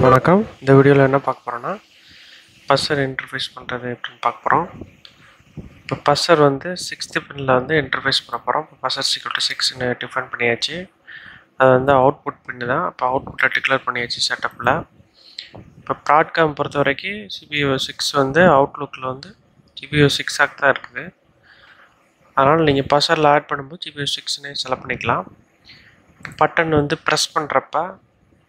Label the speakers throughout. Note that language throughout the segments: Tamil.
Speaker 1: வணக்கம். இந்த வீடியோவில் என்ன பார்க்க போகிறோன்னா பஸ்ஸர் இன்டர்ஃபேஸ் பண்ணுறது எப்படின்னு பார்க்க போகிறோம். இப்போ பஸ்ஸர் வந்து 6th பின்னில் வந்து இன்டர்ஃபேஸ் பண்ண போகிறோம். இப்போ பஸ்ஸர் =6ன்னு டிஃபைன் பண்ணியாச்சு. அது வந்து அவுட்புட் பின்னு தான். இப்போ அவுட்புட்டை டிக்ளேர் பண்ணியாச்சு செட்டப்பில். இப்போ ப்ராட்காம் பொறுத்த வரைக்கும் CPU6 வந்து அவுட்லுக்கில் வந்து CPU6 தான் இருக்குது. அதனால் நீங்கள் பஸ்ஸரில் ஆட் பண்ணும்போது CPU6ன்னு செலக்ட் பண்ணிக்கலாம். பட்டன் வந்து ப்ரெஸ் பண்ணுறப்ப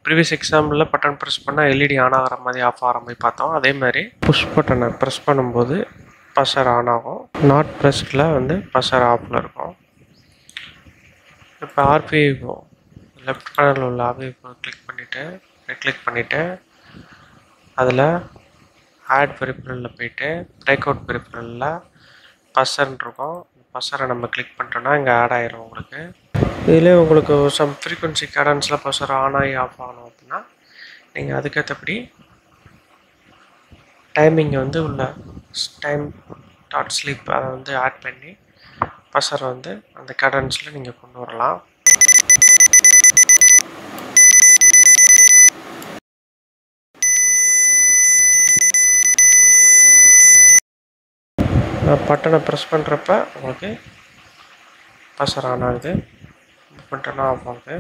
Speaker 1: ப்ரீவியஸ் எக்ஸாம்பிளில் பட்டன் ப்ரெஸ் பண்ணால் எல்இடி ஆன் ஆகிற மாதிரி ஆஃப் ஆகிற மாதிரி பார்த்தோம். அதே மாதிரி புஷ் பட்டனை ப்ரெஸ் பண்ணும்போது பஸ்ஸர் ஆன் ஆகும். நாட் ப்ரெஸ்டில் வந்து பஸ்ஸர் ஆஃபில் இருக்கும். இப்போ ஆர்பிஐ லெஃப்ட் பேனலில் உள்ள ஆர்பிஐ கிளிக் பண்ணிவிட்டு அதில் ஆட் பெரிஃபரலில் போயிட்டு பிரேக் அவுட் பெரிஃபரலில் பஸ்ஸர்ன்னு இருக்கும். பஸ்ஸரை நம்ம கிளிக் பண்ணிட்டோன்னா இங்கே ஆட் ஆகிரும். உங்களுக்கு இதிலே உங்களுக்கு சம் ஃப்ரீக்வன்சி கேடன்ஸில் பஸ்ஸர் ஆன் ஆகி ஆஃப் ஆகணும் அப்படின்னா நீங்கள் அதுக்கேற்றபடி டைமிங்கை வந்து உள்ள டைம் டாட் ஸ்லீப் அதை வந்து ஆட் பண்ணி பஸ்ஸரை வந்து அந்த கேடன்ஸில் நீங்கள் கொண்டு வரலாம். பட்டனை ப்ரெஸ் பண்ணுறப்ப உங்களுக்கு பஸ்ஸர் ஆன் ஆகுது, பட்டனா ஆஃப் ஆகுது.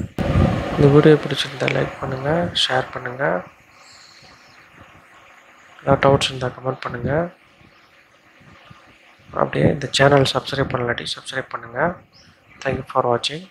Speaker 1: இந்த வீடியோ பிடிச்சிருந்தா லைக் பண்ணுங்கள், ஷேர் பண்ணுங்கள். ஏதாவது டவுட்ஸ் இருந்தால் கமெண்ட் பண்ணுங்கள். அப்படியே இந்த சேனல் சப்ஸ்கிரைப் பண்ணலாட்டி சப்ஸ்கிரைப் பண்ணுங்கள். தேங்க்யூ ஃபார் வாட்சிங்.